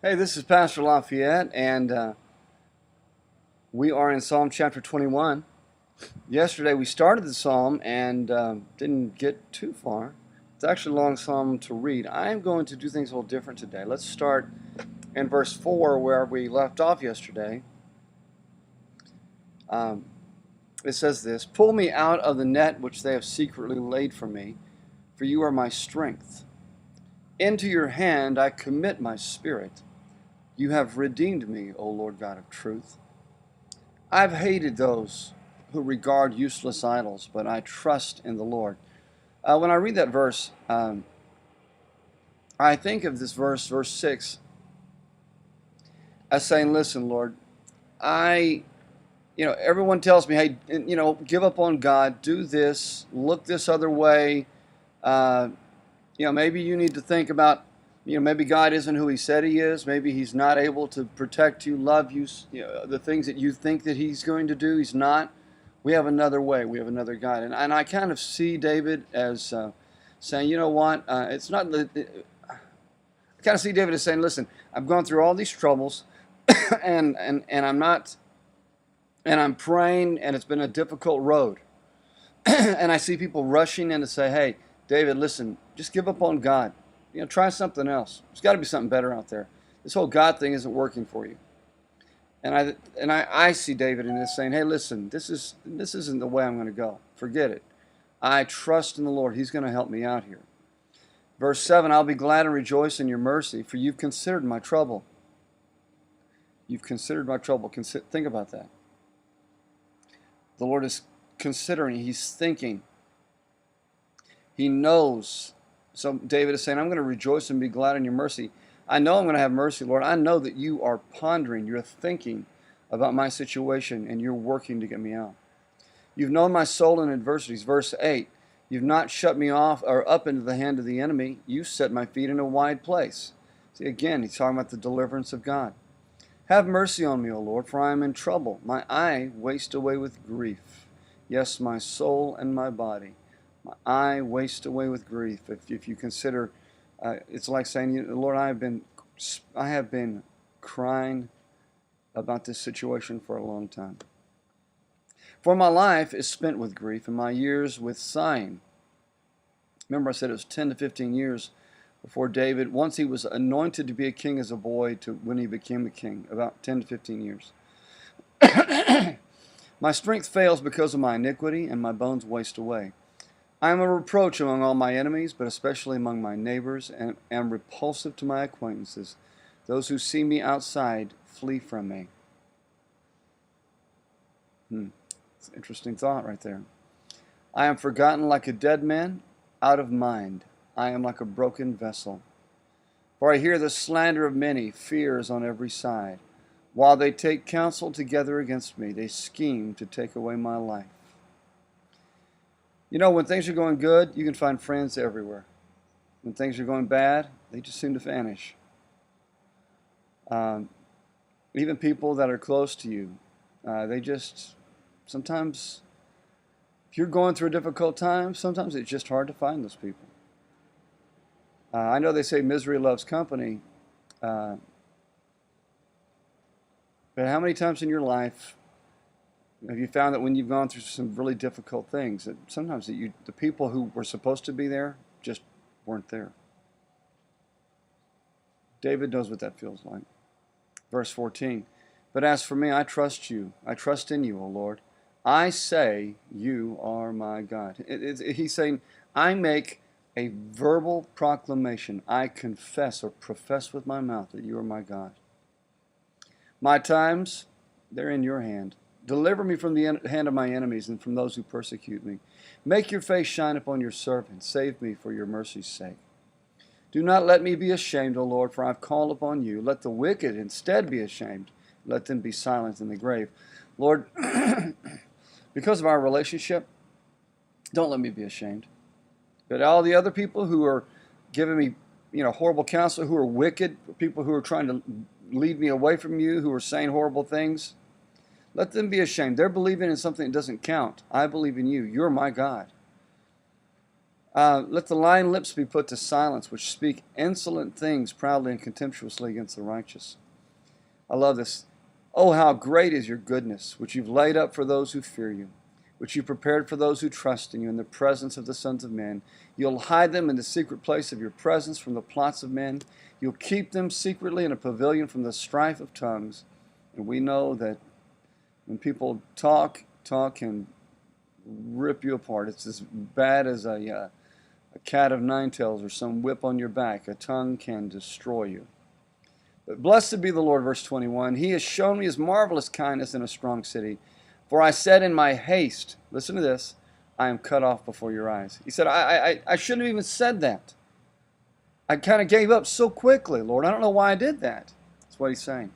Hey, this is Pastor Lafayette, and we are in Psalm chapter 21. Yesterday we started the psalm and didn't get too far. It's actually a long psalm to read. I am going to do things a little different today. Let's start in verse 4 where we left off yesterday. Um, it says this, "Pull me out of the net which they have secretly laid for me, for you are my strength. Into your hand I commit my spirit. You have redeemed me, O Lord God of truth. I've hated those who regard useless idols, but I trust in the Lord." When I read that verse, I think of this verse 6, as saying, listen, Lord, everyone tells me, hey, give up on God, do this, look this other way. Maybe you need to think about, maybe God isn't who he said he is. Maybe he's not able to protect you, love you, the things that you think that he's going to do, he's not. We have another way. We have another God. And I kind of see David as saying, you know what, it's not, I kind of see David as saying, listen, I've gone through all these troubles and I'm not, and I'm praying and it's been a difficult road. And I see people rushing in to say, hey, David, listen, just give up on God. Try something else. There's got to be something better out there. This whole God thing isn't working for you. And I see David in this saying, hey, listen, this isn't the way I'm going to go. Forget it. I trust in the Lord. He's going to help me out here. Verse 7, I'll be glad and rejoice in your mercy, for you've considered my trouble. You've considered my trouble. Think about that. The Lord is considering. He's thinking. He knows. So David is saying, I'm going to rejoice and be glad in your mercy. I know I'm going to have mercy, Lord. I know that you are pondering, you're thinking about my situation, and you're working to get me out. You've known my soul in adversities. Verse 8, you've not shut me off or up into the hand of the enemy. You set my feet in a wide place. See, again, he's talking about the deliverance of God. Have mercy on me, O Lord, for I am in trouble. My eye waste away with grief. Yes, my soul and my body. My eye waste away with grief. If you consider, it's like saying, Lord, I have been crying about this situation for a long time. For my life is spent with grief, and my years with sighing. Remember, I said it was 10 to 15 years before David. Once he was anointed to be a king as a boy to when he became a king, about 10 to 15 years. My strength fails because of my iniquity, and my bones waste away. I am a reproach among all my enemies, but especially among my neighbors, and am repulsive to my acquaintances. Those who see me outside flee from me. It's an interesting thought right there. I am forgotten like a dead man, out of mind. I am like a broken vessel. For I hear the slander of many, fears on every side. While they take counsel together against me, they scheme to take away my life. When things are going good, you can find friends everywhere. When things are going bad, they just seem to vanish. Even people that are close to you, sometimes, if you're going through a difficult time, sometimes it's just hard to find those people. I know they say misery loves company, but how many times in your life have you found that when you've gone through some really difficult things, that sometimes the people who were supposed to be there just weren't there? David knows what that feels like. Verse 14, but as for me, I trust you. I trust in you, O Lord. I say you are my God. He's saying, I make a verbal proclamation. I confess or profess with my mouth that you are my God. My times, they're in your hand. Deliver me from the hand of my enemies and from those who persecute me. Make your face shine upon your servant. Save me for your mercy's sake. Do not let me be ashamed, O Lord, for I have called upon you. Let the wicked instead be ashamed. Let them be silent in the grave. Lord, because of our relationship, don't let me be ashamed. But all the other people who are giving me, horrible counsel, who are wicked, people who are trying to lead me away from you, who are saying horrible things, let them be ashamed. They're believing in something that doesn't count. I believe in you. You're my God. Let the lying lips be put to silence, which speak insolent things proudly and contemptuously against the righteous. I love this. Oh, how great is your goodness, which you've laid up for those who fear you, which you prepared for those who trust in you in the presence of the sons of men. You'll hide them in the secret place of your presence from the plots of men. You'll keep them secretly in a pavilion from the strife of tongues. And we know that when people talk can rip you apart. It's as bad as a cat of nine tails or some whip on your back. A tongue can destroy you. But blessed be the Lord, verse 21. He has shown me his marvelous kindness in a strong city. For I said in my haste, listen to this, I am cut off before your eyes. He said, I shouldn't have even said that. I kind of gave up so quickly, Lord. I don't know why I did that. That's what he's saying.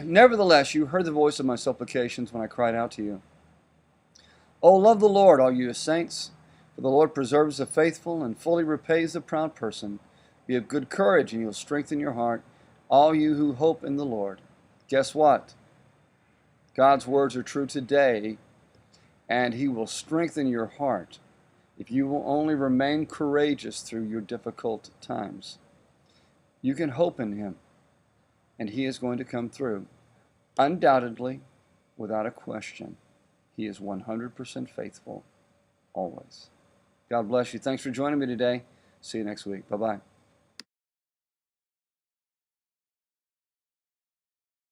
Nevertheless, you heard the voice of my supplications when I cried out to you. Oh, love the Lord, all you his saints. For the Lord preserves the faithful and fully repays the proud person. Be of good courage, and he will strengthen your heart, all you who hope in the Lord. Guess what? God's words are true today, and he will strengthen your heart if you will only remain courageous through your difficult times. You can hope in him, and he is going to come through. Undoubtedly, without a question, he is 100% faithful, always. God bless you. Thanks for joining me today. See you next week. Bye-bye.